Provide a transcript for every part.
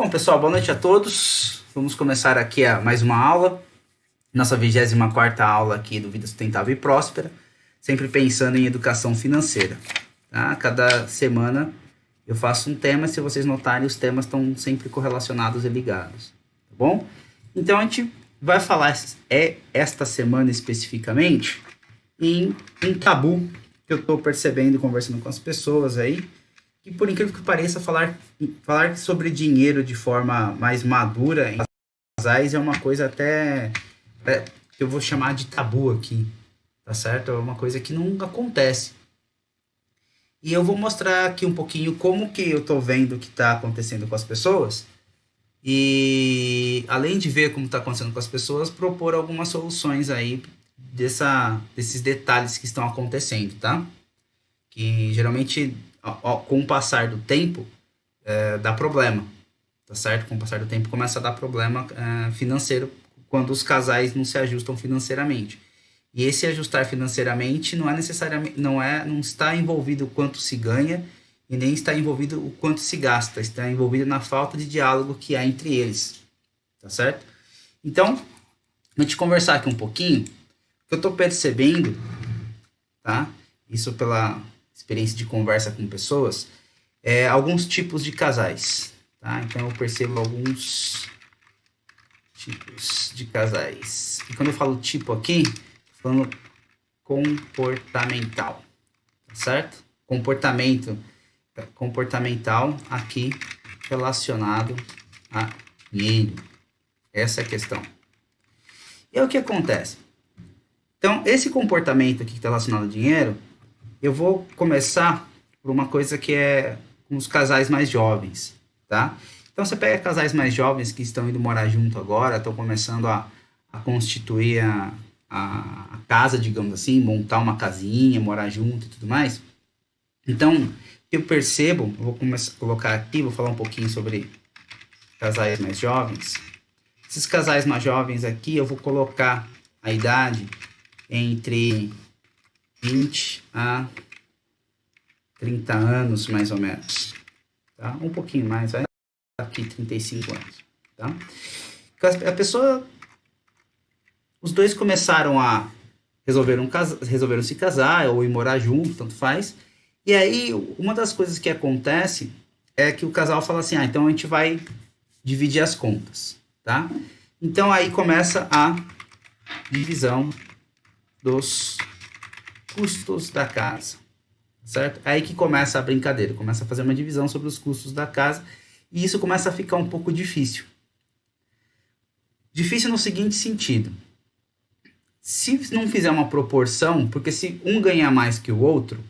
Bom, pessoal, boa noite a todos. Vamos começar aqui mais uma aula, nossa 24ª aula aqui do Vida Sustentável e Próspera, sempre pensando em educação financeira. Tá? Cada semana eu faço um tema, se vocês notarem, os temas estão sempre correlacionados e ligados, tá bom? Então a gente vai falar esta semana especificamente em um tabu que eu estou percebendo conversando com as pessoas aí, que por incrível que pareça, falar sobre dinheiro de forma mais madura em casais é uma coisa até que eu vou chamar de tabu aqui, tá certo? É uma coisa que não acontece. E eu vou mostrar aqui um pouquinho como que eu tô vendo o que está acontecendo com as pessoas e, além de ver como está acontecendo com as pessoas, propor algumas soluções aí desses detalhes que estão acontecendo, tá? Que geralmente, com o passar do tempo, dá problema, tá certo? Com o passar do tempo começa a dar problema financeiro quando os casais não se ajustam financeiramente. E esse ajustar financeiramente não é necessariamente, não está envolvido o quanto se ganha e nem está envolvido o quanto se gasta, está envolvido na falta de diálogo que há entre eles, tá certo? Então, a gente conversar aqui um pouquinho, o que eu estou percebendo, tá? Isso pela experiência de conversa com pessoas, alguns tipos de casais, tá? Então eu percebo alguns tipos de casais. E quando eu falo tipo aqui, tô falando comportamental, tá certo? Comportamental aqui relacionado a dinheiro. Essa é a questão. E aí o que acontece? Então, esse comportamento aqui que está relacionado ao dinheiro, eu vou começar por uma coisa que é com os casais mais jovens, tá? Então, você pega casais mais jovens que estão indo morar junto agora, estão começando a constituir a casa, digamos assim, montar uma casinha, morar junto e tudo mais. Então, eu percebo, eu vou começar a colocar aqui, vou falar um pouquinho sobre casais mais jovens. Esses casais mais jovens aqui, eu vou colocar a idade entre 20 a 30 anos, mais ou menos. Tá? Um pouquinho mais, vai aqui 35 anos. Tá? A pessoa, os dois começaram a resolveram se casar ou ir morar junto, tanto faz. E aí, uma das coisas que acontece é que o casal fala assim, então a gente vai dividir as contas, tá? Então aí começa a divisão dos custos da casa, certo? Aí que começa a brincadeira, começa a fazer uma divisão sobre os custos da casa e isso começa a ficar um pouco difícil. Difícil no seguinte sentido, se não fizer uma proporção, porque se um ganhar mais que o outro,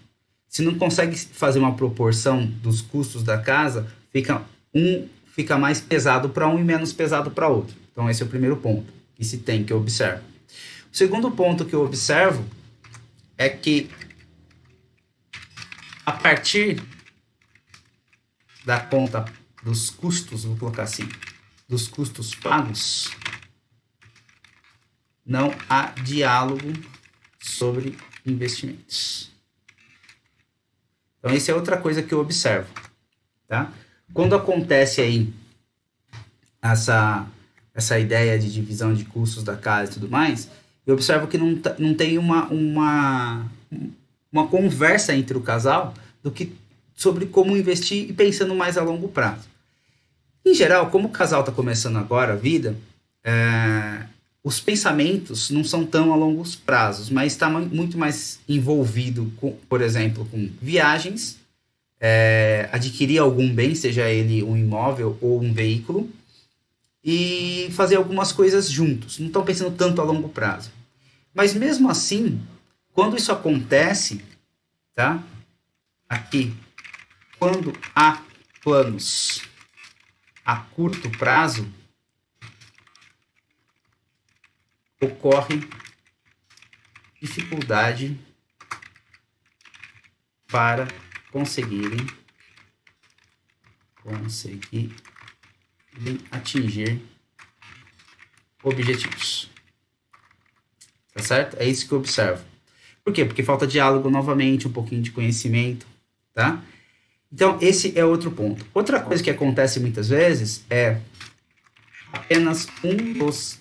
se não consegue fazer uma proporção dos custos da casa, fica mais pesado para um e menos pesado para outro. Então esse é o primeiro ponto que se tem que observar. O segundo ponto que eu observo é que a partir da conta dos custos, vou colocar assim, dos custos pagos, não há diálogo sobre investimentos. Então, isso é outra coisa que eu observo, tá? Quando acontece aí essa ideia de divisão de custos da casa e tudo mais, eu observo que não tem uma conversa entre o casal sobre como investir e pensando mais a longo prazo. Em geral, como o casal está começando agora a vida, os pensamentos não são tão a longos prazos, mas está muito mais envolvido, por exemplo, com viagens, adquirir algum bem, seja ele um imóvel ou um veículo, e fazer algumas coisas juntos. Não estão pensando tanto a longo prazo. Mas mesmo assim, quando isso acontece, tá? Aqui, quando há planos a curto prazo, ocorre dificuldade para conseguirem atingir objetivos. Tá certo? É isso que eu observo. Por quê? Porque falta diálogo novamente, um pouquinho de conhecimento, tá? Então, esse é outro ponto. Outra coisa que acontece muitas vezes é apenas um dos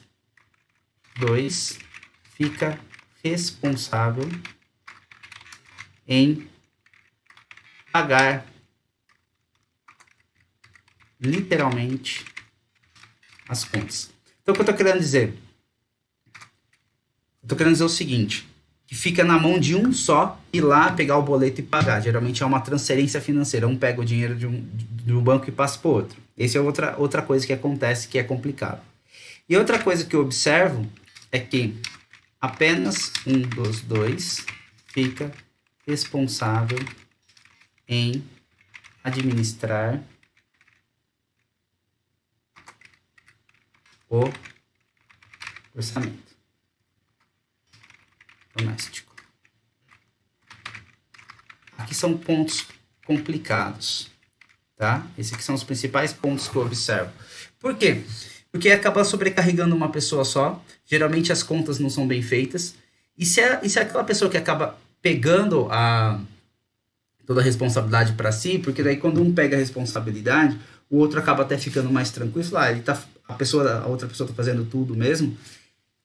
dois fica responsável em pagar literalmente as contas. Então, o que eu estou querendo dizer? Eu estou querendo dizer o seguinte, que fica na mão de um só ir lá pegar o boleto e pagar. Geralmente é uma transferência financeira. Um pega o dinheiro de um banco e passa para o outro. Essa é outra coisa que acontece que é complicado. E outra coisa que eu observo é que apenas um dos dois fica responsável em administrar o orçamento doméstico. Aqui são pontos complicados, tá? Esses aqui são os principais pontos que eu observo. Por quê? Porque acaba sobrecarregando uma pessoa só, geralmente as contas não são bem feitas, e se é aquela pessoa que acaba pegando toda a responsabilidade para si, porque daí quando um pega a responsabilidade, o outro acaba até ficando mais tranquilo, a outra pessoa está fazendo tudo mesmo,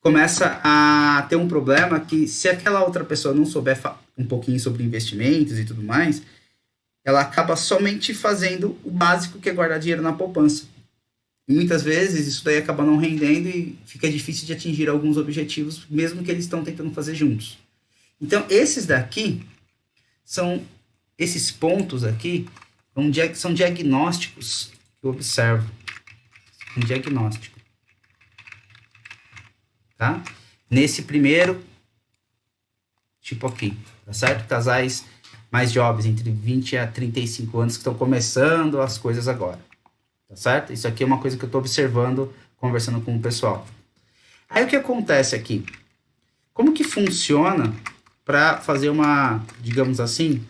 começa a ter um problema que se aquela outra pessoa não souber um pouquinho sobre investimentos e tudo mais, ela acaba somente fazendo o básico, que é guardar dinheiro na poupança. E muitas vezes isso daí acaba não rendendo e fica difícil de atingir alguns objetivos, mesmo que eles estão tentando fazer juntos. Então, esses pontos aqui são diagnósticos que eu observo. Um diagnóstico. Tá? Nesse primeiro tipo aqui, tá certo? Casais mais jovens, entre 20 a 35 anos, que estão começando as coisas agora, tá certo? Isso aqui é uma coisa que eu estou observando, conversando com o pessoal. Aí o que acontece aqui? Como que funciona para fazer uma, digamos assim,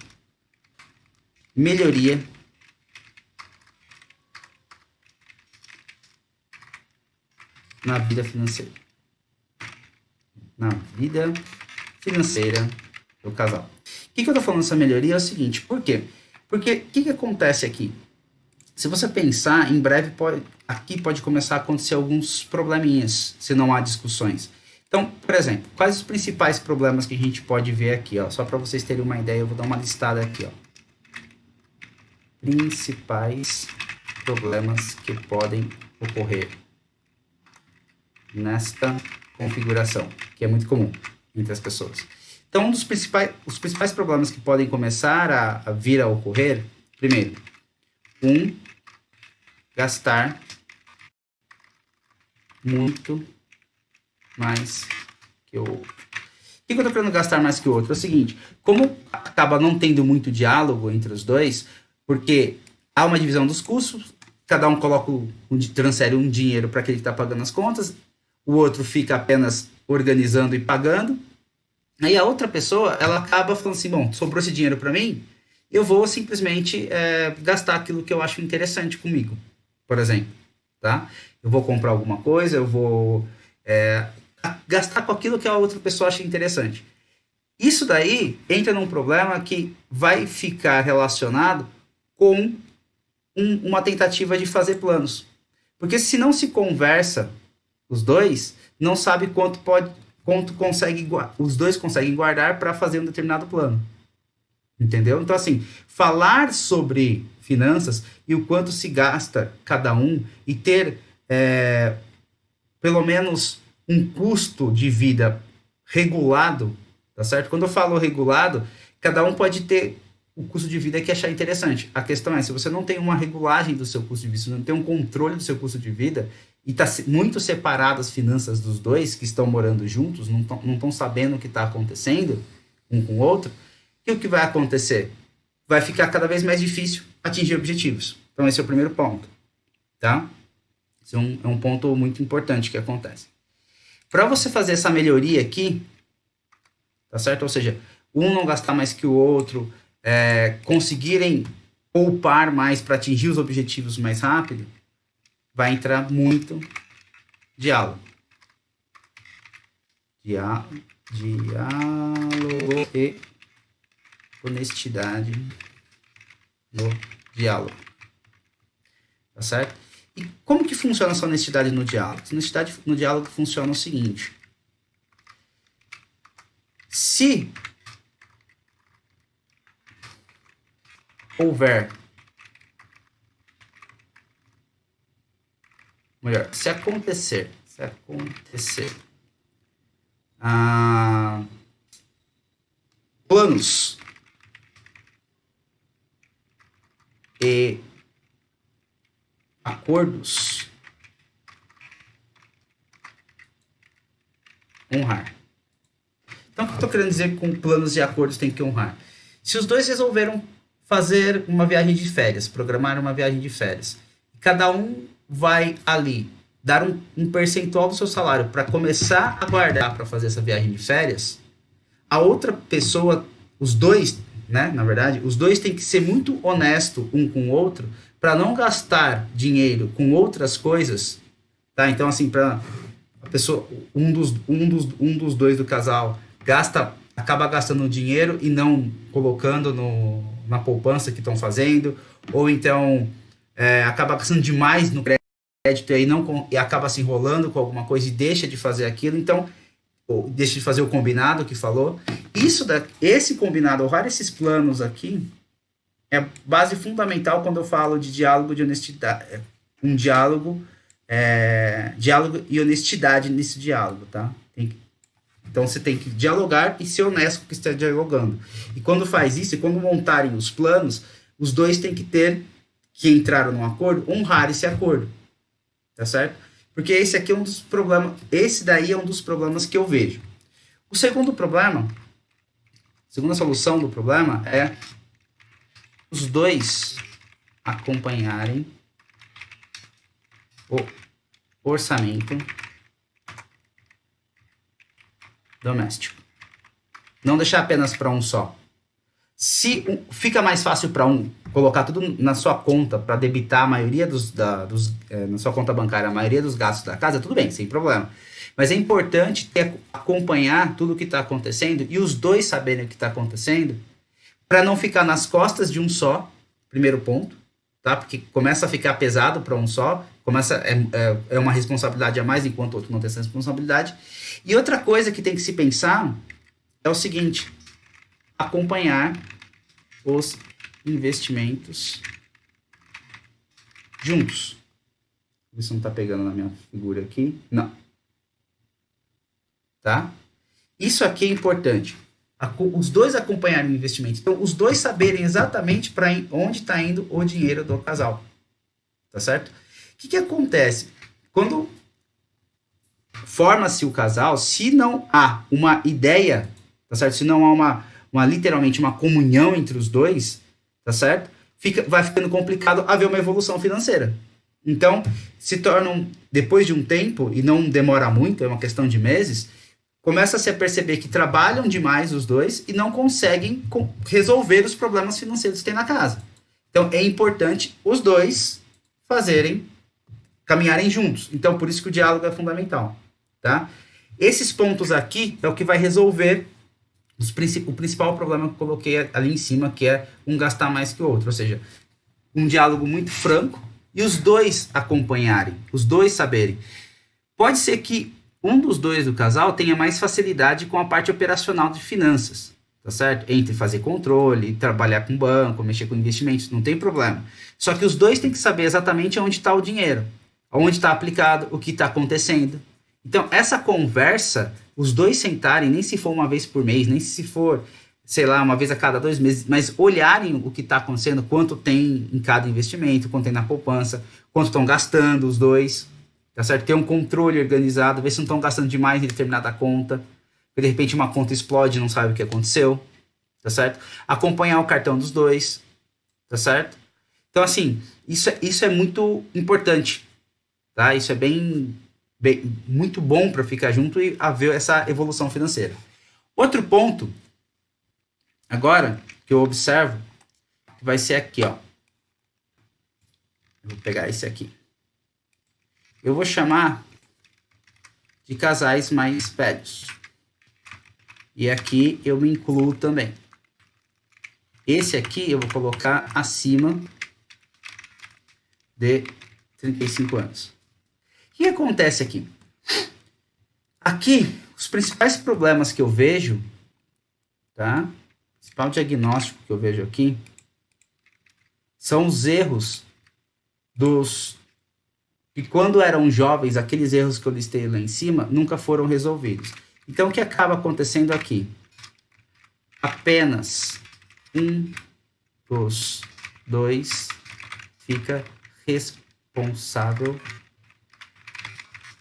melhoria na vida financeira? Na vida financeira do casal. O que eu estou falando dessa melhoria é o seguinte, por quê? Porque o que acontece aqui? Se você pensar, em breve aqui pode começar a acontecer alguns probleminhas, se não há discussões. Então, por exemplo, quais os principais problemas que a gente pode ver aqui? Ó? Só para vocês terem uma ideia, eu vou dar uma listada aqui. Ó. Principais problemas que podem ocorrer nesta configuração, que é muito comum entre as pessoas. Então, os principais problemas que podem começar a vir a ocorrer, primeiro, gastar muito mais que o outro. O que eu estou querendo gastar mais que o outro? É o seguinte, como acaba não tendo muito diálogo entre os dois, porque há uma divisão dos custos, cada um transfere um dinheiro para aquele que está pagando as contas, o outro fica apenas organizando e pagando, aí a outra pessoa, ela acaba falando assim, bom, sobrou esse dinheiro para mim, eu vou simplesmente gastar aquilo que eu acho interessante comigo, por exemplo, tá? Eu vou comprar alguma coisa, eu vou gastar com aquilo que a outra pessoa acha interessante. Isso daí entra num problema que vai ficar relacionado com uma tentativa de fazer planos. Porque se não se conversa os dois, não sabe quanto os dois conseguem guardar para fazer um determinado plano. Entendeu? Então, assim, falar sobre finanças e o quanto se gasta cada um e ter pelo menos um custo de vida regulado, tá certo? Quando eu falo regulado, cada um pode ter o custo de vida que achar interessante. A questão é, se você não tem uma regulagem do seu custo de vida, se não tem um controle do seu custo de vida, e está muito separado as finanças dos dois que estão morando juntos, não estão sabendo o que está acontecendo um com o outro, o que vai acontecer? Vai ficar cada vez mais difícil atingir objetivos. Então esse é o primeiro ponto, tá? Esse é um ponto muito importante que acontece. Para você fazer essa melhoria aqui, tá certo? Ou seja, um não gastar mais que o outro, conseguirem poupar mais para atingir os objetivos mais rápido, vai entrar muito diálogo. Diálogo e honestidade no diálogo. Tá certo? E como que funciona essa honestidade no diálogo? A honestidade no diálogo funciona o seguinte. Se houver, melhor, se acontecer planos e acordos, honrar. Então, o que eu estou querendo dizer com planos e acordos tem que honrar? Se os dois resolveram fazer uma viagem de férias, programar uma viagem de férias, cada um vai ali dar um percentual do seu salário para começar a guardar para fazer essa viagem de férias, a outra pessoa, os dois, né, na verdade, os dois têm que ser muito honesto um com o outro para não gastar dinheiro com outras coisas, tá? Então, assim, para a pessoa, um dos dois do casal acaba gastando dinheiro e não colocando na poupança que estão fazendo, ou então acaba gastando demais no crédito e aí e acaba se enrolando com alguma coisa e deixa de fazer aquilo, então ou deixa de fazer o combinado que falou. Esse combinado, honrar esses planos aqui, é base fundamental quando eu falo de diálogo de honestidade, um diálogo e honestidade nesse diálogo, tá? Então você tem que dialogar e ser honesto com o que está dialogando. E quando faz isso, e quando montarem os planos, os dois têm que entraram num acordo, honrar esse acordo. Tá certo? Porque esse aqui é um dos problemas, esse daí é um dos problemas que eu vejo. O segundo problema, a segunda solução do problema é os dois acompanharem o orçamento doméstico. Não deixar apenas para um só. Se fica mais fácil para um colocar tudo na sua conta para debitar a maioria na sua conta bancária, a maioria dos gastos da casa, tudo bem, sem problema. Mas é importante acompanhar tudo o que está acontecendo e os dois saberem o que está acontecendo para não ficar nas costas de um só, primeiro ponto, tá? Porque começa a ficar pesado para um só, é uma responsabilidade a mais enquanto o outro não tem essa responsabilidade. E outra coisa que tem que se pensar é o seguinte: acompanhar os investimentos juntos. Vou ver se não está pegando na minha figura aqui. Não. Tá? Isso aqui é importante. Os dois acompanharem o investimento. Então, os dois saberem exatamente para onde está indo o dinheiro do casal. Tá certo? O que acontece? Quando forma-se o casal, se não há uma ideia, tá certo? Se não há literalmente uma comunhão entre os dois, tá certo? Vai ficando complicado haver uma evolução financeira. Então, se tornam, depois de um tempo, e não demora muito, é uma questão de meses, começa-se a perceber que trabalham demais os dois e não conseguem resolver os problemas financeiros que tem na casa. Então, é importante os dois caminharem juntos. Então, por isso que o diálogo é fundamental, tá? Esses pontos aqui é o que vai resolver o principal problema que eu coloquei ali em cima, que é um gastar mais que o outro. Ou seja, um diálogo muito franco e os dois acompanharem, os dois saberem. Pode ser que um dos dois do casal tenha mais facilidade com a parte operacional de finanças, tá certo? Entre fazer controle, trabalhar com banco, mexer com investimentos, não tem problema. Só que os dois têm que saber exatamente onde está o dinheiro, onde está aplicado, o que está acontecendo. Então, essa conversa, os dois sentarem, nem se for uma vez por mês, nem se for, sei lá, uma vez a cada 2 meses, mas olharem o que está acontecendo, quanto tem em cada investimento, quanto tem na poupança, quanto estão gastando os dois, tá certo? Ter um controle organizado, ver se não estão gastando demais em determinada conta, porque de repente uma conta explode e não sabe o que aconteceu, tá certo? Acompanhar o cartão dos dois, tá certo? Então, assim, isso é muito importante, tá? Isso é muito bom para ficar junto e haver essa evolução financeira. Outro ponto, agora, que eu observo, vai ser aqui, ó. Vou pegar esse aqui. Eu vou chamar de casais mais velhos. E aqui eu me incluo também. Esse aqui eu vou colocar acima de 35 anos. O que acontece aqui? Aqui, os principais problemas que eu vejo, tá? O principal diagnóstico que eu vejo aqui são os erros que quando eram jovens, aqueles erros que eu listei lá em cima, nunca foram resolvidos. Então, o que acaba acontecendo aqui? Apenas um dos dois fica responsável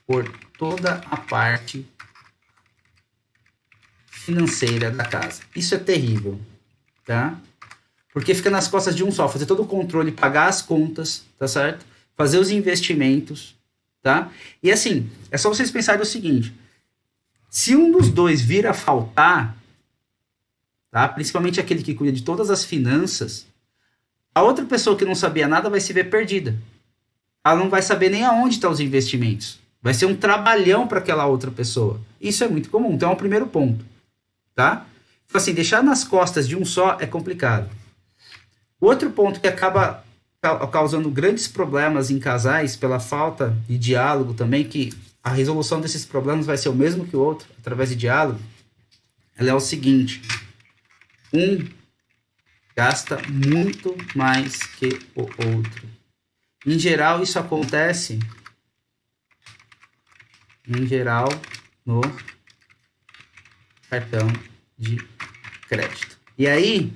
por toda a parte financeira da casa. Isso é terrível, tá? Porque fica nas costas de um só, fazer todo o controle, pagar as contas, tá certo? Fazer os investimentos, tá? E assim, é só vocês pensarem o seguinte, se um dos dois vir a faltar, tá? Principalmente aquele que cuida de todas as finanças, a outra pessoa que não sabia nada vai se ver perdida. Ela não vai saber nem aonde estão os investimentos. Vai ser um trabalhão para aquela outra pessoa. Isso é muito comum. Então é o primeiro ponto, tá? Então, assim, deixar nas costas de um só é complicado. Outro ponto que acaba causando grandes problemas em casais pela falta de diálogo também, que a resolução desses problemas vai ser o mesmo que o outro, através de diálogo, ela é o seguinte: um gasta muito mais que o outro. Em geral, isso acontece no cartão de crédito. E aí,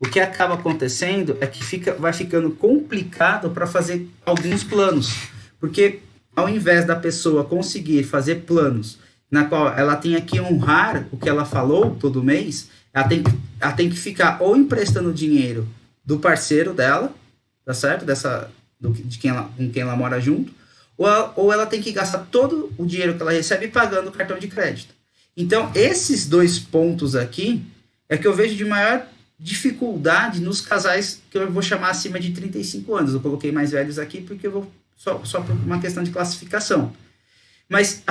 o que acaba acontecendo é que vai ficando complicado para fazer alguns planos. Porque ao invés da pessoa conseguir fazer planos na qual ela tem que honrar o que ela falou todo mês, ela tem que ficar ou emprestando dinheiro do parceiro dela, tá certo? Com quem ela mora junto, ou ela tem que gastar todo o dinheiro que ela recebe pagando o cartão de crédito. Então, esses dois pontos aqui é que eu vejo de maior dificuldade nos casais que eu vou chamar acima de 35 anos. Eu coloquei mais velhos aqui porque eu vou só por uma questão de classificação. Mas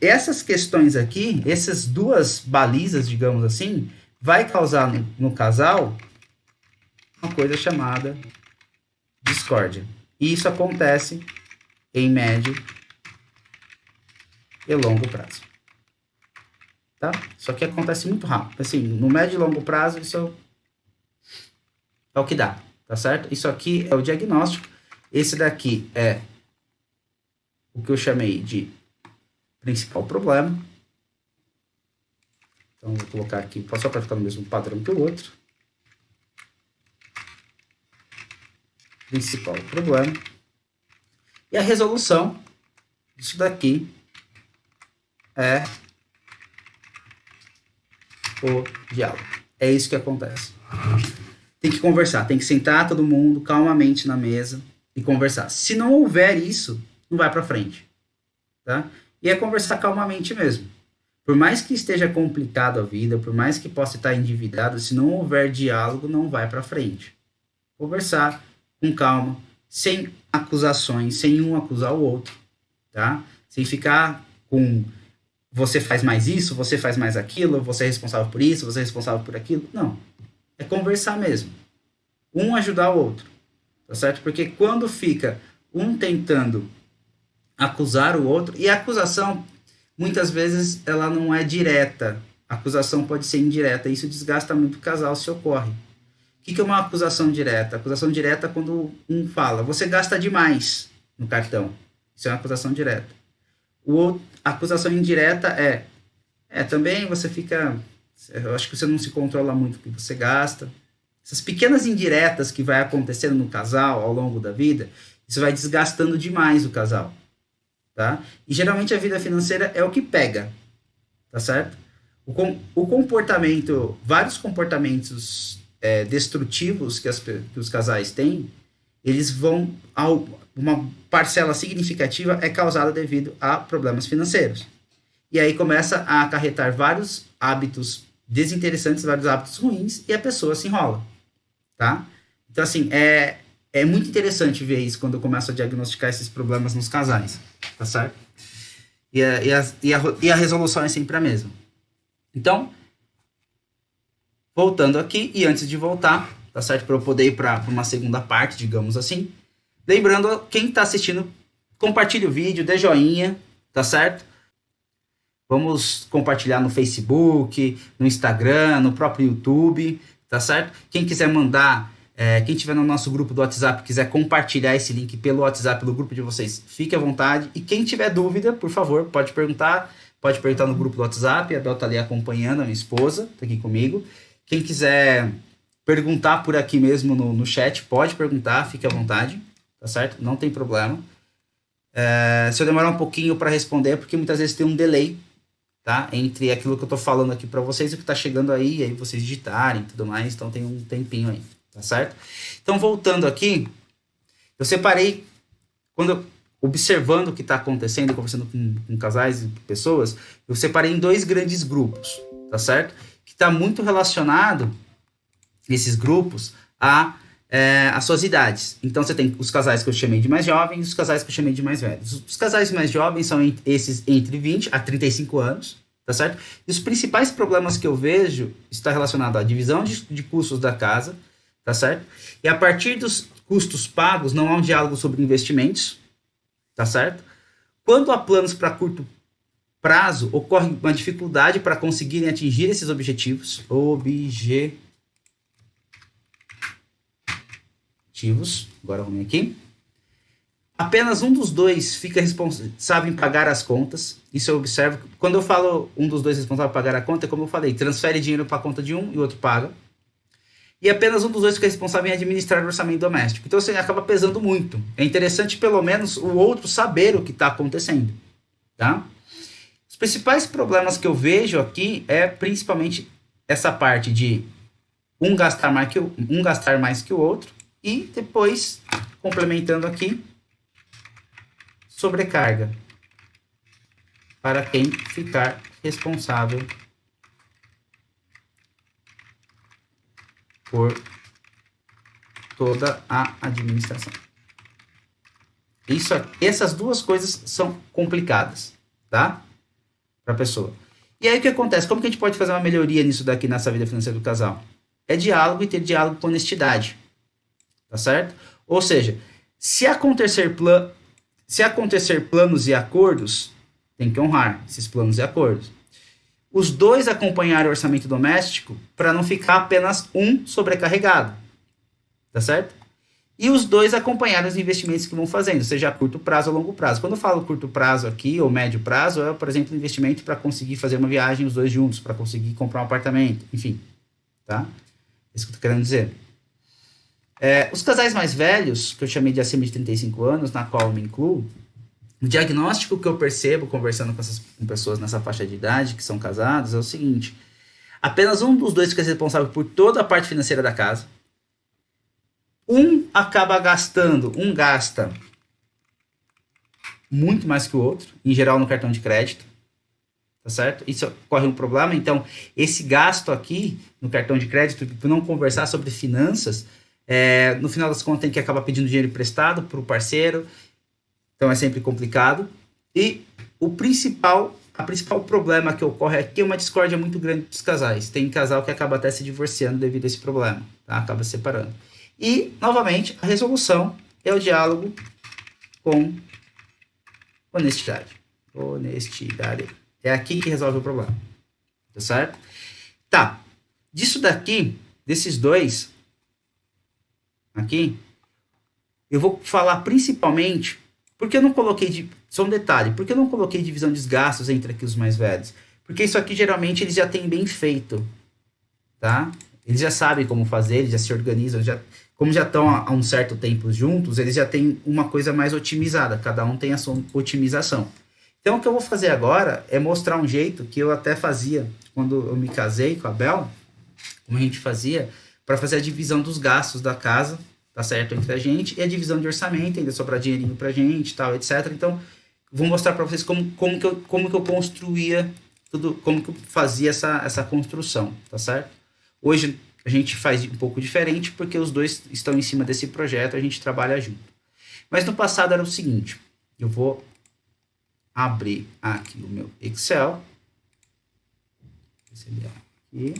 essas questões aqui, essas duas balizas, digamos assim, vai causar no casal uma coisa chamada discórdia. E isso acontece em médio e longo prazo. Tá? Só que acontece muito rápido. Assim, no médio e longo prazo, isso é o que dá, tá certo? Isso aqui é o diagnóstico. Esse daqui é o que eu chamei de principal problema. Então, vou colocar aqui, só para ficar no mesmo padrão que o outro. Principal problema. E a resolução disso daqui é o diálogo. É isso que acontece. Tem que conversar, tem que sentar todo mundo calmamente na mesa e conversar. Se não houver isso, não vai para frente, tá? E é conversar calmamente mesmo. Por mais que esteja complicado a vida, por mais que possa estar endividado, se não houver diálogo, não vai para frente. Conversar com calma, sem acusações, sem um acusar o outro, tá? Sem ficar com você faz mais isso, você faz mais aquilo, você é responsável por isso, você é responsável por aquilo. Não. É conversar mesmo. Um ajudar o outro, tá certo? Porque quando fica um tentando acusar o outro, e a acusação, muitas vezes, ela não é direta. A acusação pode ser indireta, e isso desgasta muito o casal se ocorre. O que é uma acusação direta? A acusação direta é quando um fala, você gasta demais no cartão. Isso é uma acusação direta. A acusação indireta também você fica, eu acho que você não se controla muito o que você gasta. Essas pequenas indiretas que vai acontecendo no casal ao longo da vida, isso vai desgastando demais o casal, tá? E geralmente a vida financeira é o que pega, tá certo? O comportamento, vários comportamentos destrutivos que os casais têm, eles vão, uma parcela significativa é causada devido a problemas financeiros. E aí começa a acarretar vários hábitos desinteressantes, vários hábitos ruins, e a pessoa se enrola, tá? Então, assim, é muito interessante ver isso quando eu começo a diagnosticar esses problemas nos casais, tá certo? E a resolução é sempre a mesma. Então, voltando aqui, e antes de voltar, tá certo? Para eu poder ir para uma segunda parte, digamos assim. Lembrando, quem está assistindo, compartilhe o vídeo, dê joinha, tá certo? Vamos compartilhar no Facebook, no Instagram, no próprio YouTube, tá certo? Quem quiser mandar, quem tiver no nosso grupo do WhatsApp, quiser compartilhar esse link pelo WhatsApp, pelo grupo de vocês, fique à vontade. E quem tiver dúvida, por favor, pode perguntar no grupo do WhatsApp, a Bel tá ali acompanhando, a minha esposa, tá aqui comigo. Quem quiser perguntar por aqui mesmo no chat, pode perguntar, fique à vontade, tá certo? Não tem problema. Se eu demorar um pouquinho para responder, é porque muitas vezes tem um delay, tá? Entre aquilo que eu tô falando aqui para vocês e o que tá chegando aí vocês digitarem e tudo mais, então tem um tempinho aí, tá certo? Então, voltando aqui, eu separei, observando o que está acontecendo, conversando com casais e pessoas, eu separei em 2 grandes grupos, tá certo? Que está muito relacionado, esses grupos, as suas idades. Então, você tem os casais que eu chamei de mais jovens e os casais que eu chamei de mais velhos. Os casais mais jovens são esses entre 20 a 35 anos, tá certo? E os principais problemas que eu vejo está relacionado à divisão de custos da casa, tá certo? E a partir dos custos pagos, não há um diálogo sobre investimentos, tá certo? Quando há planos para curto prazo, ocorre uma dificuldade para conseguirem atingir esses objetivos. Agora vamos aqui. Apenas um dos dois fica responsável em pagar as contas. Isso eu observo. Quando eu falo um dos dois responsável por pagar a conta, é como eu falei, transfere dinheiro para a conta de um e o outro paga. E apenas um dos dois fica responsável em administrar o orçamento doméstico. Então, você acaba pesando muito. É interessante, pelo menos, o outro saber o que está acontecendo. Tá? Os principais problemas que eu vejo aqui é principalmente essa parte de um gastar mais que o outro e depois, complementando aqui, sobrecarga para quem ficar responsável por toda a administração. Essas duas coisas são complicadas, tá? Para a pessoa. E aí o que acontece? Como que a gente pode fazer uma melhoria nisso daqui nessa vida financeira do casal? É diálogo e ter diálogo com honestidade, tá certo? Ou seja, se acontecer planos e acordos, tem que honrar esses planos e acordos. Os dois acompanharem o orçamento doméstico para não ficar apenas um sobrecarregado, tá certo? E os dois acompanharem os investimentos que vão fazendo, seja a curto prazo ou a longo prazo. Quando eu falo curto prazo aqui, ou médio prazo, é, por exemplo, um investimento para conseguir fazer uma viagem os dois juntos, para conseguir comprar um apartamento, enfim, tá? É isso que eu tô querendo dizer. Os casais mais velhos, que eu chamei de acima de 35 anos, na qual eu me incluo, o diagnóstico que eu percebo conversando com pessoas nessa faixa de idade que são casados é o seguinte: apenas um dos dois fica responsável por toda a parte financeira da casa. Um gasta muito mais que o outro, em geral no cartão de crédito, tá certo? Isso corre um problema. Então, esse gasto aqui no cartão de crédito, por não conversar sobre finanças, no final das contas tem que acabar pedindo dinheiro emprestado para o parceiro. Então é sempre complicado. E o principal problema que ocorre aqui é uma discórdia muito grande dos casais. Tem casal que acaba até se divorciando devido a esse problema, tá? Acaba se separando. E, novamente, a resolução é o diálogo com honestidade. Honestidade. É aqui que resolve o problema. Tá certo? Tá. Disso daqui, desses dois aqui, eu vou falar principalmente porque eu não coloquei, só um detalhe, porque eu não coloquei divisão de gastos entre aqui os mais velhos? Porque isso aqui geralmente eles já têm bem feito, tá? Eles já sabem como fazer, eles já se organizam, como já estão há um certo tempo juntos, eles já têm uma coisa mais otimizada, cada um tem a sua otimização. Então o que eu vou fazer agora é mostrar um jeito que eu até fazia quando eu me casei com a Bel, como a gente fazia, para fazer a divisão dos gastos da casa, tá certo, entre a gente, e a divisão de orçamento, ainda sobrar dinheirinho pra gente, tal, etc. Então, vou mostrar para vocês como que eu construía tudo, como que eu fazia essa construção, tá certo? Hoje a gente faz um pouco diferente, porque os dois estão em cima desse projeto, a gente trabalha junto. Mas no passado era o seguinte, eu vou abrir aqui o meu Excel, aqui,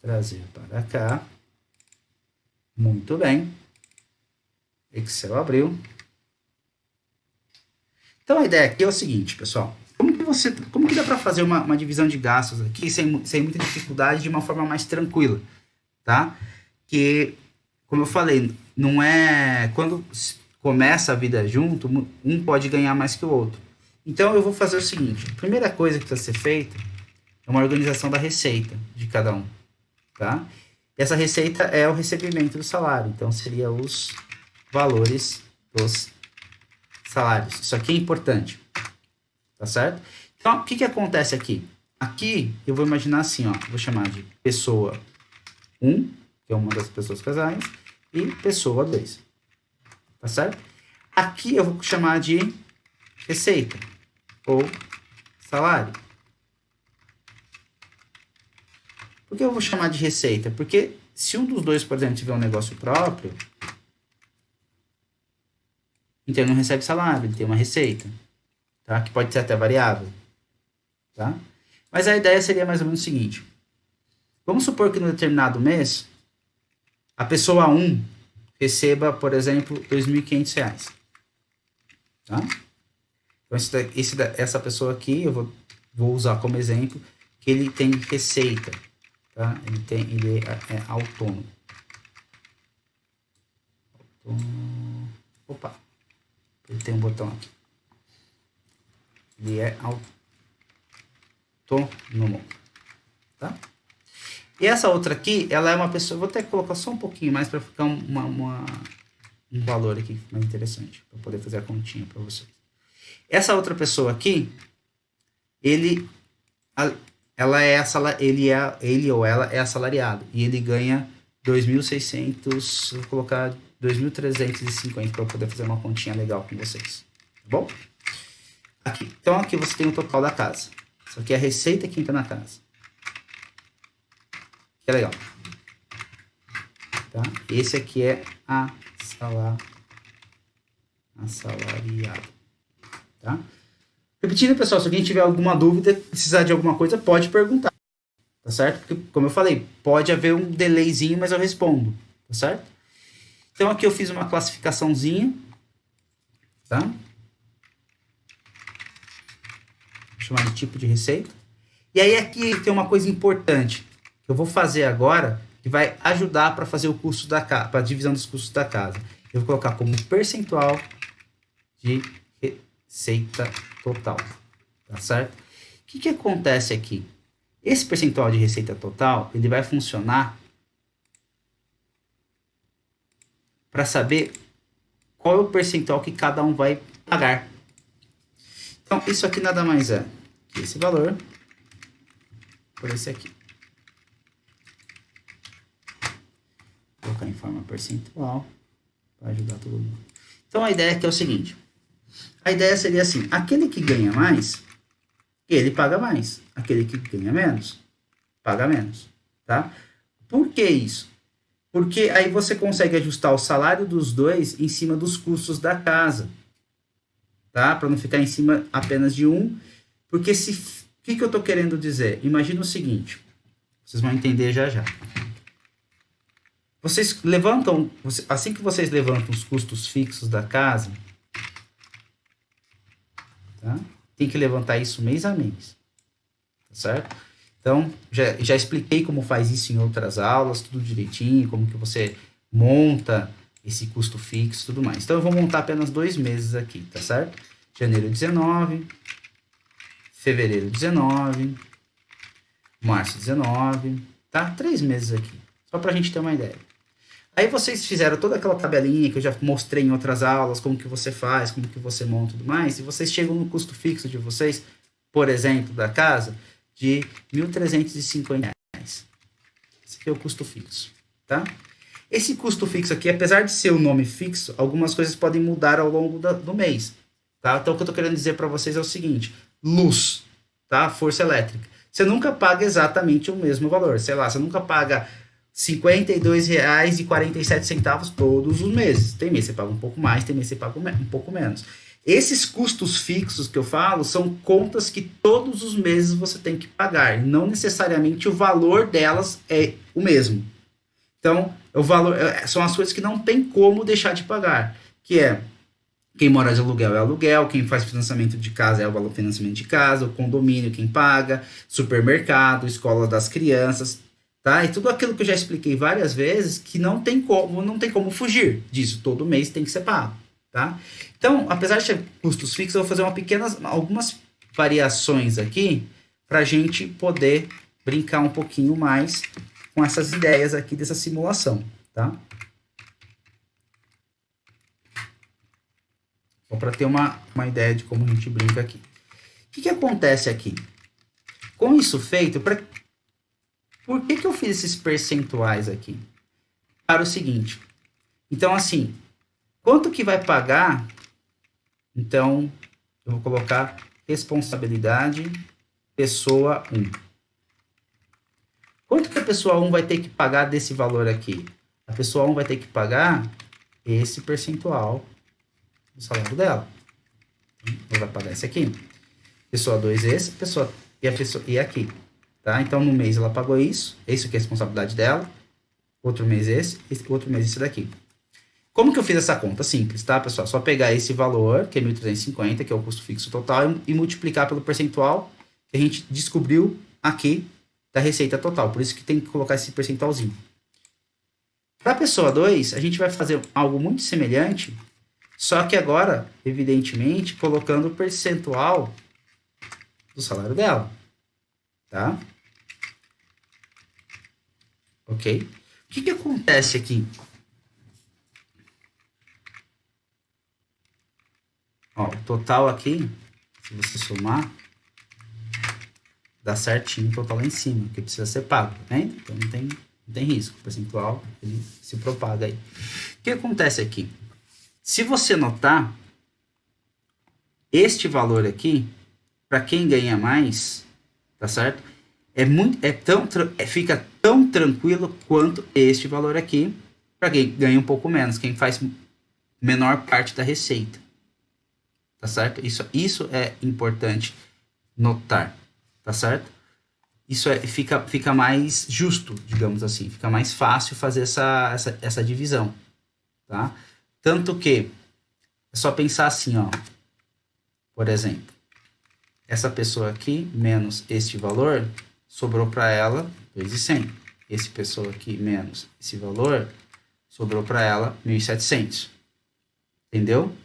trazer para cá. Muito bem. Excel abriu. Então a ideia aqui é o seguinte, pessoal. Como que dá para fazer uma divisão de gastos aqui sem muita dificuldade, de uma forma mais tranquila, tá? Que, como eu falei, não é... Quando começa a vida junto, um pode ganhar mais que o outro. Então eu vou fazer o seguinte. A primeira coisa que precisa ser feita é uma organização da receita de cada um, tá? E essa receita é o recebimento do salário. Então seria os valores dos salários. Isso aqui é importante. Tá certo? Então, o que acontece aqui? Aqui, eu vou imaginar assim, ó. Vou chamar de pessoa 1, que é uma das pessoas casais, e pessoa 2. Tá certo? Aqui eu vou chamar de receita, ou salário. Por que eu vou chamar de receita? Porque se um dos dois, por exemplo, tiver um negócio próprio, então ele não recebe salário, ele tem uma receita. Tá? Que pode ser até variável, tá? Mas a ideia seria mais ou menos o seguinte. Vamos supor que no determinado mês, a pessoa 1 receba, por exemplo, R$ 2.500. Tá? Então, essa pessoa aqui, eu vou usar como exemplo, que ele tem receita. Tá? Ele é autônomo. Opa! Ele tem um botão aqui. Ele é autônomo, tá? E essa outra aqui, ela é uma pessoa... Vou até colocar só um pouquinho mais para ficar um valor aqui mais interessante, para poder fazer a continha para vocês. Essa outra pessoa aqui, ele ou ela é assalariado e ele ganha 2.600, vou colocar 2.350 para poder fazer uma continha legal com vocês, tá bom? Aqui. Então, aqui você tem o total da casa. Isso aqui é a receita que entra na casa. Que é legal. Tá? Esse aqui é assalariado. Tá? Repetindo, pessoal, se alguém tiver alguma dúvida, precisar de alguma coisa, pode perguntar. Tá certo? Porque, como eu falei, pode haver um delayzinho, mas eu respondo. Tá certo? Então, aqui eu fiz uma classificaçãozinha. Tá? Chamar de tipo de receita. E aí aqui tem uma coisa importante que eu vou fazer agora, que vai ajudar para fazer o custo da casa, para a divisão dos custos da casa. Eu vou colocar como percentual de receita total, tá certo? O que acontece aqui? Esse percentual de receita total, ele vai funcionar para saber qual é o percentual que cada um vai pagar. Então, isso aqui nada mais é que esse valor por esse aqui. Vou colocar em forma percentual para ajudar todo mundo. Então, a ideia aqui é o seguinte. A ideia seria assim. Aquele que ganha mais, ele paga mais. Aquele que ganha menos, paga menos. Tá? Por que isso? Porque aí você consegue ajustar o salário dos dois em cima dos custos da casa. Tá? Para não ficar em cima apenas de um. Porque o que eu estou querendo dizer? Imagina o seguinte. Vocês vão entender já já. Vocês levantam, assim que vocês levantam os custos fixos da casa, tá? Tem que levantar isso mês a mês. Tá certo? Então, já expliquei como faz isso em outras aulas, tudo direitinho, como que você monta esse custo fixo e tudo mais. Então, eu vou montar apenas 2 meses aqui, tá certo? Janeiro 19, fevereiro 19, março 19, tá? 3 meses aqui, só pra gente ter uma ideia. Aí vocês fizeram toda aquela tabelinha que eu já mostrei em outras aulas, como que você faz, como que você monta e tudo mais, e vocês chegam no custo fixo de vocês, por exemplo, da casa, de R$ 1.350. Esse aqui é o custo fixo, tá? Esse custo fixo aqui, apesar de ser o nome fixo, algumas coisas podem mudar ao longo do mês, tá? Então, o que eu tô querendo dizer para vocês é o seguinte, luz, tá? Força elétrica. Você nunca paga exatamente o mesmo valor, sei lá, você nunca paga R$ 52,47 todos os meses. Tem mês que você paga um pouco mais, tem mês que você paga um pouco menos. Esses custos fixos que eu falo são contas que todos os meses você tem que pagar. Não necessariamente o valor delas é o mesmo. Então, o valor são as coisas que não tem como deixar de pagar. Que é quem mora de aluguel é aluguel, quem faz financiamento de casa é o valor financiamento de casa, o condomínio quem paga, supermercado, escola das crianças, tá? E tudo aquilo que eu já expliquei várias vezes que não tem como fugir disso. Todo mês tem que ser pago, tá? Então, apesar de ter custos fixos, eu vou fazer algumas variações aqui para a gente poder brincar um pouquinho mais com essas ideias aqui dessa simulação, tá? Só para ter uma ideia de como a gente brinca aqui. O que acontece aqui? Com isso feito, por que eu fiz esses percentuais aqui? Para o seguinte. Então, assim, quanto que vai pagar? Então, eu vou colocar responsabilidade pessoa 1. Quanto que a pessoa 1 vai ter que pagar desse valor aqui? A pessoa 1 vai ter que pagar esse percentual do salário dela. Então, ela vai pagar esse aqui. Pessoa 2 esse, e aqui. Tá? Então, no mês ela pagou isso. Isso aqui é a responsabilidade dela. Outro mês outro mês esse daqui. Como que eu fiz essa conta? Simples, tá, pessoal? Só pegar esse valor, que é 1.350, que é o custo fixo total, e multiplicar pelo percentual que a gente descobriu aqui da receita total. Por isso que tem que colocar esse percentualzinho. Para a pessoa 2, a gente vai fazer algo muito semelhante, só que agora, evidentemente, colocando o percentual do salário dela. Tá? Ok? O que acontece aqui? Ó, o total aqui, se você somar, dá certinho o total lá em cima, que precisa ser pago, tá vendo? Então não tem risco, o percentual ele se propaga aí. O que acontece aqui? Se você notar, este valor aqui, para quem ganha mais, tá certo? Fica tão tranquilo quanto este valor aqui, para quem ganha um pouco menos, quem faz menor parte da receita. Tá certo? Isso é importante notar, tá certo? Isso fica mais justo, digamos assim, fica mais fácil fazer essa divisão, tá? Tanto que é só pensar assim, ó. Por exemplo, essa pessoa aqui menos este valor sobrou para ela 2.100. Esse pessoa aqui menos esse valor sobrou para ela 1.700. Entendeu?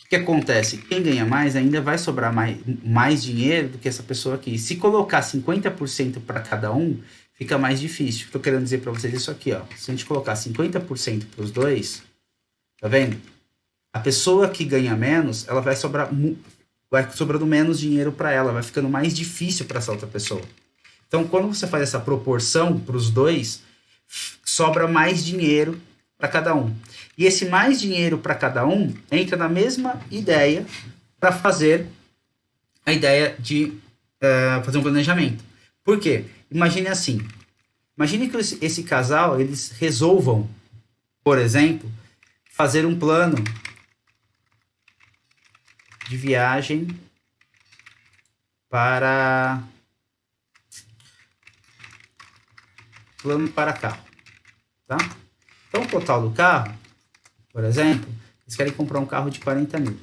O que acontece? Quem ganha mais ainda vai sobrar mais dinheiro do que essa pessoa aqui. Se colocar 50% para cada um, fica mais difícil. Estou querendo dizer para vocês isso aqui, ó. Se a gente colocar 50% para os dois, tá vendo? A pessoa que ganha menos, ela vai sobrando menos dinheiro para ela, vai ficando mais difícil para essa outra pessoa. Então, quando você faz essa proporção para os dois, sobra mais dinheiro para cada um. E esse mais dinheiro para cada um entra na mesma ideia para fazer a ideia de fazer um planejamento. Por quê? Imagine assim. Imagine que esse casal, eles resolvam, por exemplo, fazer um plano de viagem para carro, tá? Então, o total do carro, por exemplo, eles querem comprar um carro de 40 mil.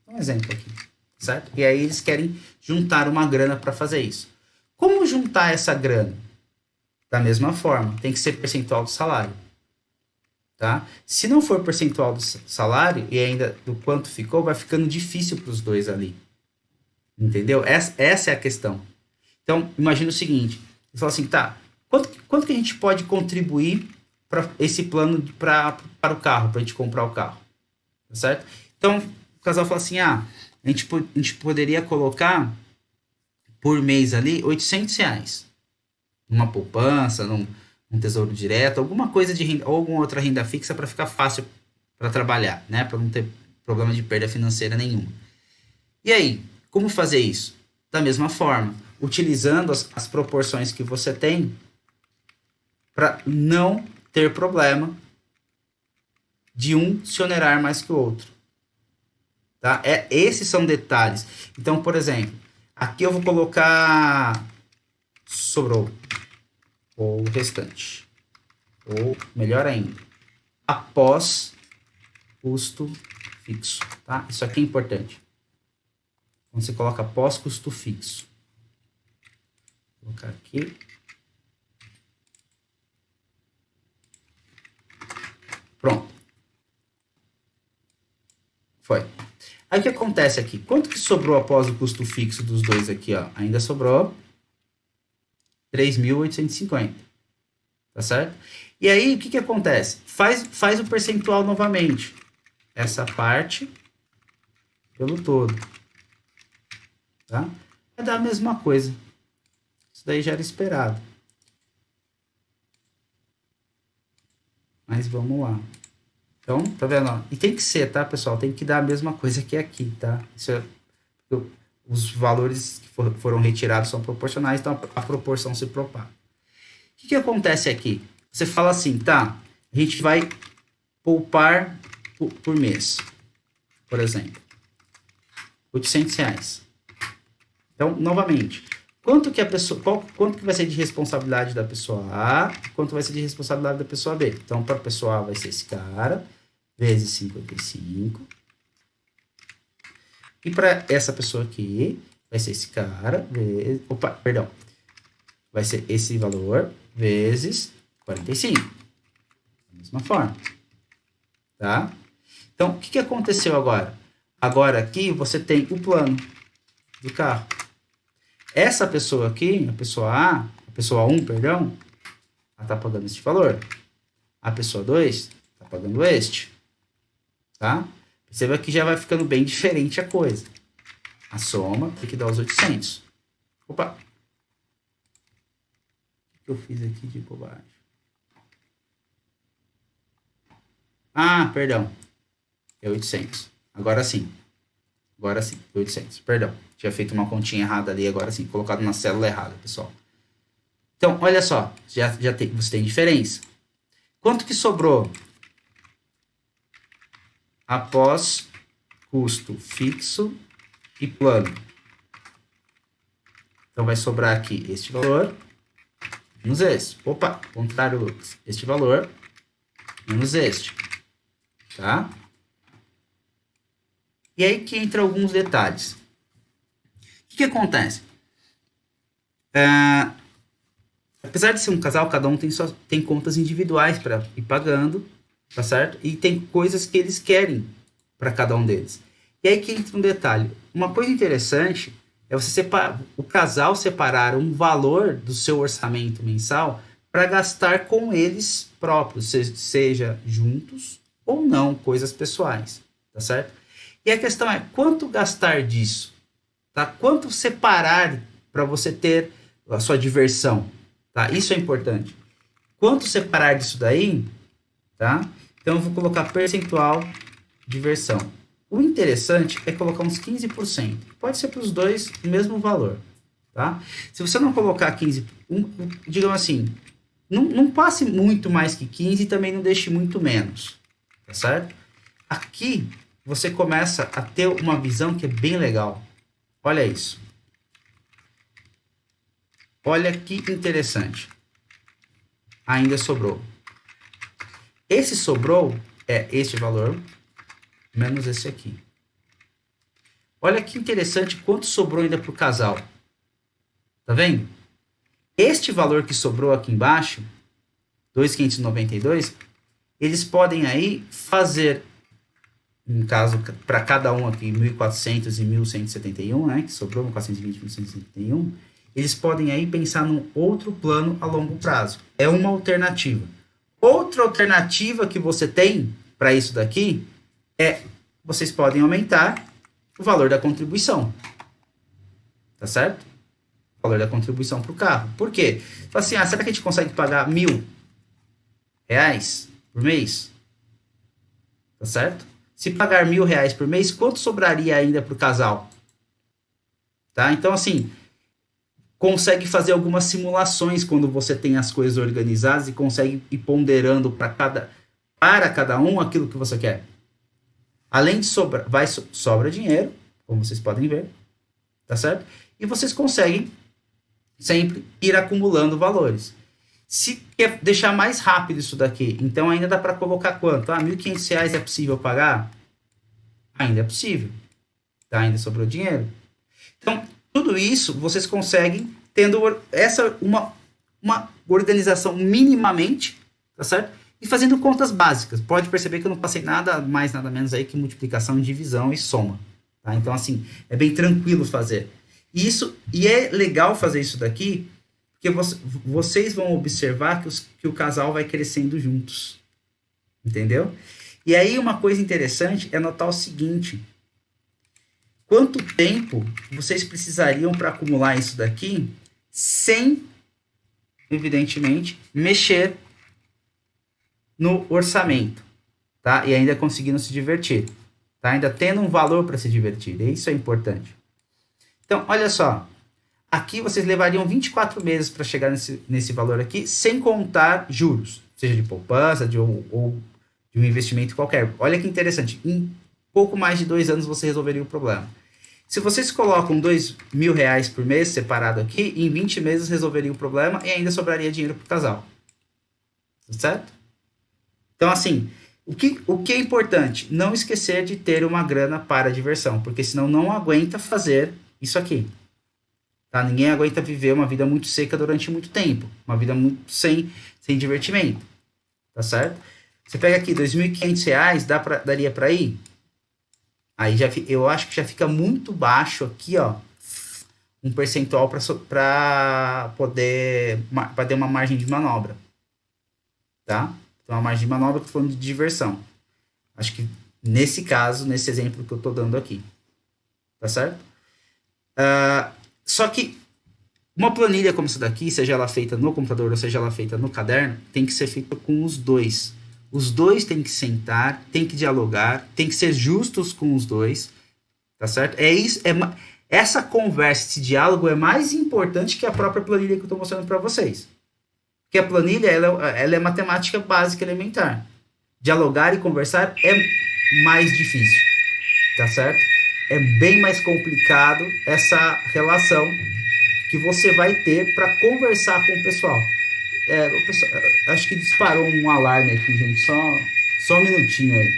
Um exemplo aqui, certo? E aí eles querem juntar uma grana para fazer isso. Como juntar essa grana? Da mesma forma, tem que ser percentual do salário, tá? Se não for percentual do salário e ainda do quanto ficou, vai ficando difícil para os dois ali. Entendeu? Essa é a questão. Então, imagina o seguinte, você fala assim, tá, quanto que a gente pode contribuir para esse plano para o carro, para a gente comprar o carro, tá certo? Então, o casal fala assim, a gente poderia colocar por mês ali R$800, numa poupança, num tesouro direto, alguma coisa de renda, ou alguma outra renda fixa para ficar fácil para trabalhar, né? Para não ter problema de perda financeira nenhuma. E aí, como fazer isso? Da mesma forma, utilizando as proporções que você tem para não ter problema de um se onerar mais que o outro. tá? Esses são detalhes. Então, por exemplo, aqui eu vou colocar sobrou, ou restante, ou melhor ainda, após custo fixo, tá? Isso aqui é importante. Então, você coloca após custo fixo. Vou colocar aqui. Pronto. Foi. Aí o que acontece aqui? Quanto que sobrou após o custo fixo dos dois aqui, ó? Ainda sobrou 3.850. Tá certo? E aí, o que acontece? Faz o percentual novamente. Essa parte pelo todo. Tá? Vai dar a mesma coisa. Isso daí já era esperado. Mas vamos lá. Então, tá vendo? Ó? E tem que ser, tá, pessoal? Tem que dar a mesma coisa que aqui, tá? Isso é, os valores que foram retirados são proporcionais, então a proporção se propaga. O que acontece aqui? Você fala assim, tá? A gente vai poupar por mês, por exemplo. R$800. Então, novamente, quanto que vai ser de responsabilidade da pessoa A, quanto vai ser de responsabilidade da pessoa B? Então, para a pessoa A vai ser esse cara, vezes 55. E para essa pessoa aqui, vai ser esse cara, vezes... Opa, perdão. Vai ser esse valor, vezes 45. Da mesma forma. Tá? Então, o que aconteceu agora? Agora aqui você tem o plano do carro. Essa pessoa aqui, a pessoa 1, perdão, ela está pagando este valor. A pessoa 2 está pagando este. Tá? Perceba que já vai ficando bem diferente a coisa. A soma tem que dar os 800. Opa! O que eu fiz aqui de bobagem? Ah, perdão. É 800. Agora sim. Agora sim, 800. Perdão. Tinha feito uma continha errada ali, agora sim. Colocado na célula errada, pessoal. Então, olha só. Você tem diferença. Quanto que sobrou? Após custo fixo e plano. Então, vai sobrar aqui este valor menos este. Opa, contrário, este valor menos este. Tá? E aí que entra alguns detalhes. O que acontece? Apesar de ser um casal, cada um tem contas individuais para ir pagando, tá certo? E tem coisas que eles querem para cada um deles. E aí que entra um detalhe. Uma coisa interessante é o casal separar um valor do seu orçamento mensal para gastar com eles próprios, seja juntos ou não, coisas pessoais, tá certo? E a questão é, quanto gastar disso? Tá? Quanto separar para você ter a sua diversão? Tá? Isso é importante. Quanto separar disso daí? Tá? Então, eu vou colocar percentual diversão. O interessante é colocar uns 15%. Pode ser para os dois o mesmo valor. Tá? Se você não colocar 15%, digamos assim, não passe muito mais que 15% e também não deixe muito menos. Tá certo? Aqui você começa a ter uma visão que é bem legal. Olha isso. Olha que interessante. Ainda sobrou. Esse sobrou é este valor menos esse aqui. Olha que interessante quanto sobrou ainda para o casal. Tá vendo? Este valor que sobrou aqui embaixo, 2.592, eles podem aí fazer, no caso, para cada um aqui, 1.400 e 1.171, né, que sobrou, 1.420 e 1.171, eles podem aí pensar num outro plano a longo prazo. É uma alternativa. Outra alternativa que você tem para isso daqui é, vocês podem aumentar o valor da contribuição. Tá certo? O valor da contribuição para o carro. Por quê? Fala assim, será que a gente consegue pagar R$1.000 por mês? Tá certo? Se pagar R$1.000 por mês, quanto sobraria ainda para o casal? Tá? Então, assim, consegue fazer algumas simulações quando você tem as coisas organizadas e consegue ir ponderando para cada um aquilo que você quer. Além de sobrar, sobra dinheiro, como vocês podem ver, tá certo? E vocês conseguem sempre ir acumulando valores. Se quer deixar mais rápido isso daqui, então ainda dá para colocar quanto? Ah, R$ 1.500 é possível pagar? Ainda é possível. Tá? Ainda sobrou dinheiro. Então, tudo isso vocês conseguem tendo uma organização minimamente, tá certo? E fazendo contas básicas. Pode perceber que eu não passei nada mais, nada menos aí que multiplicação, divisão e soma. Tá? Então, assim, é bem tranquilo fazer. E é legal fazer isso daqui, porque vocês vão observar que o casal vai crescendo juntos. Entendeu? E aí, uma coisa interessante é notar o seguinte: quanto tempo vocês precisariam para acumular isso daqui sem, evidentemente, mexer no orçamento, tá? E ainda conseguindo se divertir, tá? Ainda tendo um valor para se divertir. E isso é importante. Então, olha só. Aqui vocês levariam 24 meses para chegar nesse valor aqui, sem contar juros, seja de poupança ou de um investimento qualquer. Olha que interessante. Em pouco mais de 2 anos você resolveria o problema. Se vocês colocam R$ 1.000 por mês separado aqui, em 20 meses resolveria o problema e ainda sobraria dinheiro para o casal. Certo? Então, assim, o que é importante? Não esquecer de ter uma grana para diversão, porque senão não aguenta fazer isso aqui. Tá? Ninguém aguenta viver uma vida muito seca durante muito tempo. Uma vida muito sem divertimento. Tá certo? Você pega aqui R$ 2.500, daria para ir? Aí eu acho que já fica muito baixo aqui, ó, um percentual para poder ter uma margem de manobra. Tá? Então, uma margem de manobra que eu tô falando de diversão. Acho que nesse caso, nesse exemplo que eu tô dando aqui. Tá certo? Só que uma planilha como essa daqui, seja ela feita no computador ou seja ela feita no caderno, tem que ser feita com os dois. Os dois têm que sentar, têm que dialogar, têm que ser justos com os dois, tá certo? Essa conversa, esse diálogo é mais importante que a própria planilha que eu estou mostrando para vocês. Porque a planilha, ela é matemática básica elementar. Dialogar e conversar é mais difícil, tá certo? É bem mais complicado essa relação que você vai ter para conversar com o pessoal. O pessoal, acho que disparou um alarme aqui, gente. Só um minutinho aí.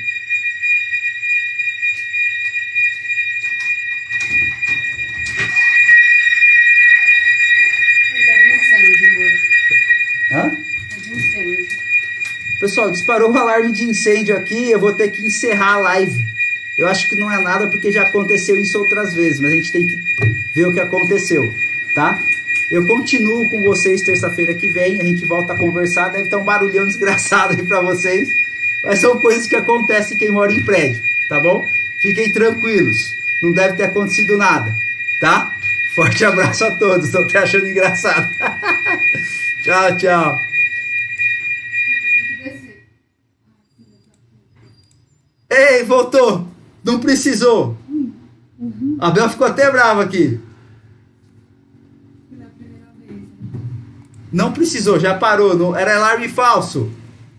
Hã? Pessoal, disparou um alarme de incêndio aqui. Eu vou ter que encerrar a live. Eu acho que não é nada porque já aconteceu isso outras vezes, mas a gente tem que ver o que aconteceu, tá? Eu continuo com vocês terça-feira que vem. A gente volta a conversar. Deve estar um barulhão desgraçado aí pra vocês. Mas são coisas que acontecem quem mora em prédio, tá bom? Fiquem tranquilos. Não deve ter acontecido nada, tá? Forte abraço a todos. Estou até achando engraçado. Tchau, tchau. Ei, voltou. Não precisou. A Bel ficou até brava aqui. Não precisou, já parou. Não, era alarme falso.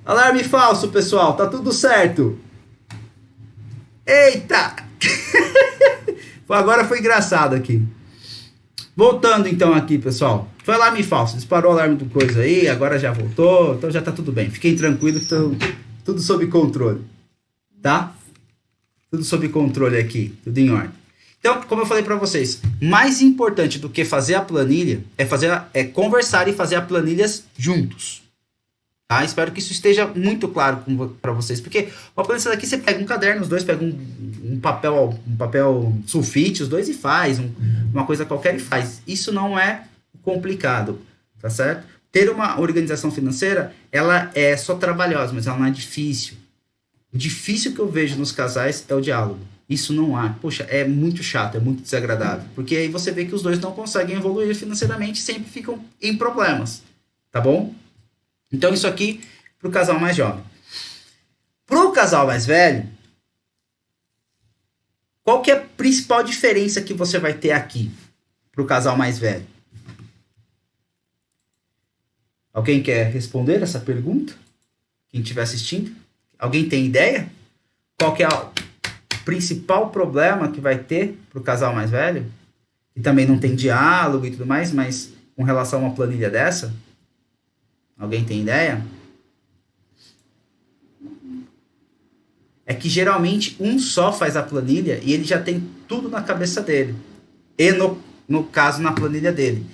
Alarme falso, pessoal. Tá tudo certo. Eita! Agora foi engraçado aqui. Voltando então aqui, pessoal. Foi alarme falso. Disparou o alarme do coisa aí. Agora já voltou. Então já tá tudo bem. Fiquem tranquilos que tudo sob controle. Tá? Tudo sob controle aqui. Tudo em ordem. Então, como eu falei para vocês, mais importante do que fazer a planilha é conversar e fazer a planilhas juntos. Tá? Espero que isso esteja muito claro para vocês, porque uma planilha daqui você pega um caderno, os dois pegam um papel sulfite, os dois e faz uma coisa qualquer e faz. Isso não é complicado, tá certo? Ter uma organização financeira, ela é só trabalhosa, mas ela não é difícil. O difícil que eu vejo nos casais é o diálogo. Isso não há. Poxa, é muito chato, é muito desagradável. Porque aí você vê que os dois não conseguem evoluir financeiramente e sempre ficam em problemas. Tá bom? Então isso aqui para o casal mais jovem. Para o casal mais velho, qual que é a principal diferença que você vai ter aqui para o casal mais velho? Alguém quer responder essa pergunta? Quem estiver assistindo? Alguém tem ideia? Qual que é principal problema que vai ter para o casal mais velho, e também não tem diálogo e tudo mais, mas com relação a uma planilha dessa, alguém tem ideia? É que geralmente um só faz a planilha e ele já tem tudo na cabeça dele. E no caso, na planilha dele.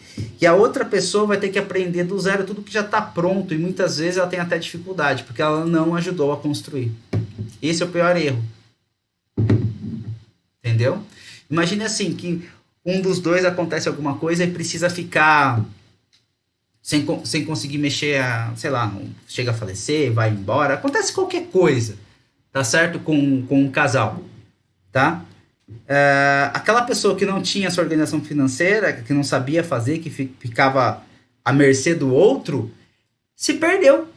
E a outra pessoa vai ter que aprender do zero tudo que já está pronto. E muitas vezes ela tem até dificuldade, porque ela não ajudou a construir. Esse é o pior erro. Entendeu? Imagine assim, que um dos dois acontece alguma coisa e precisa ficar sem conseguir mexer, sei lá, chega a falecer, vai embora. Acontece qualquer coisa, tá certo? Com um casal, tá? Aquela pessoa que não tinha essa organização financeira, que não sabia fazer, que ficava à mercê do outro, se perdeu.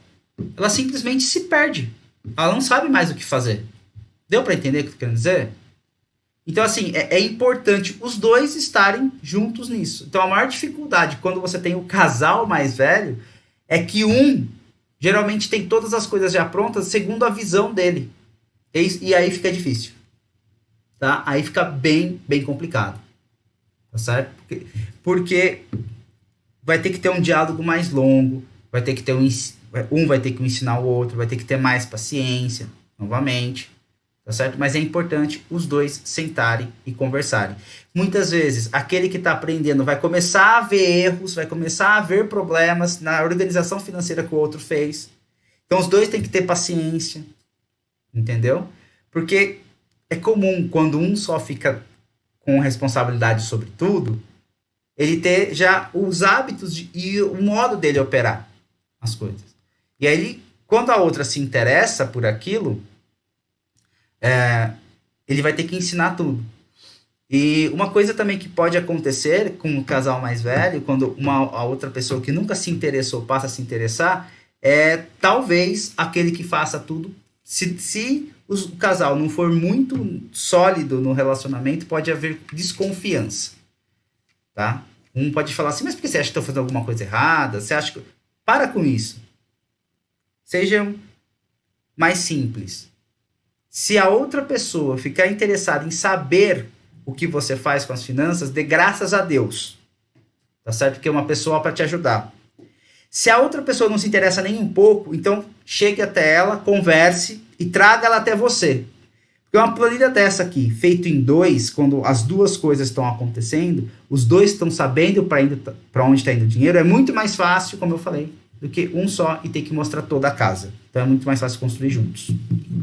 Ela simplesmente se perde. Ela não sabe mais o que fazer. Deu para entender o que eu tô querendo dizer? Então, assim, é importante os dois estarem juntos nisso. Então, a maior dificuldade quando você tem o casal mais velho é que um geralmente tem todas as coisas já prontas segundo a visão dele. E aí fica difícil. Tá? Aí fica bem complicado. Tá certo? Porque vai ter que ter um diálogo mais longo, vai ter que ter um vai ter que ensinar o outro, vai ter que ter mais paciência, novamente. Tá certo? Mas é importante os dois sentarem e conversarem. Muitas vezes, aquele que está aprendendo vai começar a ver erros, vai começar a ver problemas na organização financeira que o outro fez. Então, os dois têm que ter paciência. Entendeu? Porque é comum, quando um só fica com responsabilidade sobre tudo, ele ter já os hábitos e o modo dele operar as coisas. E aí, quando a outra se interessa por aquilo, ele vai ter que ensinar tudo. E uma coisa também que pode acontecer com o casal mais velho, quando a outra pessoa que nunca se interessou passa a se interessar, talvez aquele que faça tudo, se o casal não for muito sólido no relacionamento, pode haver desconfiança. Tá? Um pode falar assim, mas por que você acha que estou fazendo alguma coisa errada? Você acha que... Para com isso. Sejam mais simples. Se a outra pessoa ficar interessada em saber o que você faz com as finanças, dê graças a Deus. Tá certo? Porque é uma pessoa para te ajudar. Se a outra pessoa não se interessa nem um pouco, então chegue até ela, converse e traga ela até você. Porque uma planilha dessa aqui, feito em dois, quando as duas coisas estão acontecendo, os dois estão sabendo para onde está indo o dinheiro, é muito mais fácil, como eu falei, do que um só e ter que mostrar toda a casa. Então é muito mais fácil construir juntos.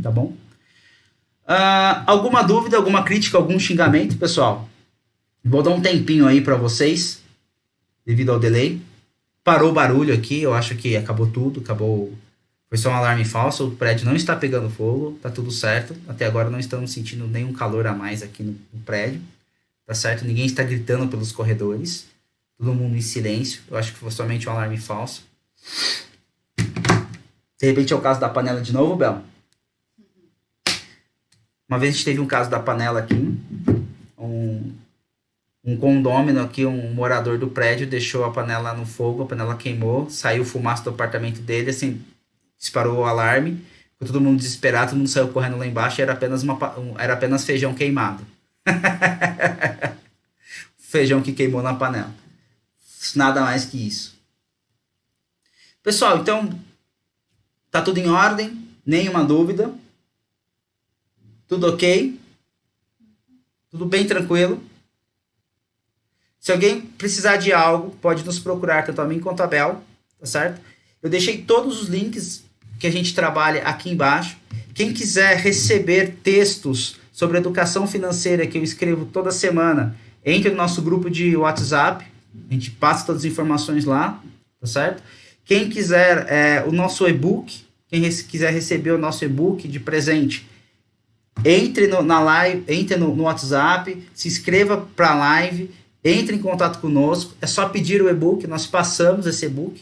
Tá bom? Alguma dúvida, alguma crítica, algum xingamento, pessoal? Vou dar um tempinho aí para vocês, devido ao delay. Parou o barulho aqui, eu acho que acabou tudo, foi só um alarme falso, o prédio não está pegando fogo, tá tudo certo. Até agora não estamos sentindo nenhum calor a mais aqui no prédio, tá certo? Ninguém está gritando pelos corredores, todo mundo em silêncio, eu acho que foi somente um alarme falso. De repente é o caso da panela de novo, Bel? Uma vez a gente teve um caso da panela aqui, um condômino aqui, um morador do prédio deixou a panela no fogo, a panela queimou, saiu fumaça do apartamento dele, assim, disparou o alarme, ficou todo mundo desesperado, todo mundo saiu correndo lá embaixo e era apenas feijão queimado. Feijão que queimou na panela. Nada mais que isso. Pessoal, então, tá tudo em ordem, nenhuma dúvida. Tudo ok? Tudo bem tranquilo? Se alguém precisar de algo, pode nos procurar, tanto a mim quanto a Bel, tá certo? Eu deixei todos os links que a gente trabalha aqui embaixo. Quem quiser receber textos sobre educação financeira que eu escrevo toda semana, entre no nosso grupo de WhatsApp, a gente passa todas as informações lá, tá certo? Quem quiser o nosso e-book, quem quiser receber o nosso e-book de presente, entre na live, entre no WhatsApp, se inscreva para a live, entre em contato conosco, é só pedir o e-book, nós passamos esse e-book,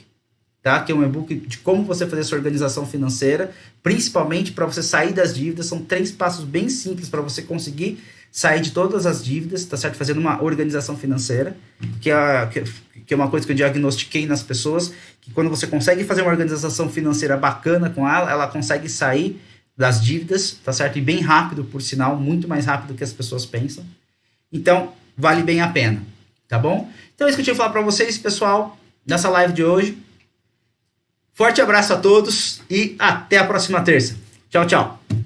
tá? Que é um e-book de como você fazer sua organização financeira, principalmente para você sair das dívidas, são 3 passos bem simples para você conseguir sair de todas as dívidas, tá certo? Fazendo uma organização financeira, que é uma coisa que eu diagnostiquei nas pessoas, que quando você consegue fazer uma organização financeira bacana com ela consegue sair das dívidas, tá certo? E bem rápido, por sinal, muito mais rápido do que as pessoas pensam. Então, vale bem a pena, tá bom? Então é isso que eu tinha que falar para vocês, pessoal, nessa live de hoje. Forte abraço a todos e até a próxima terça. Tchau, tchau.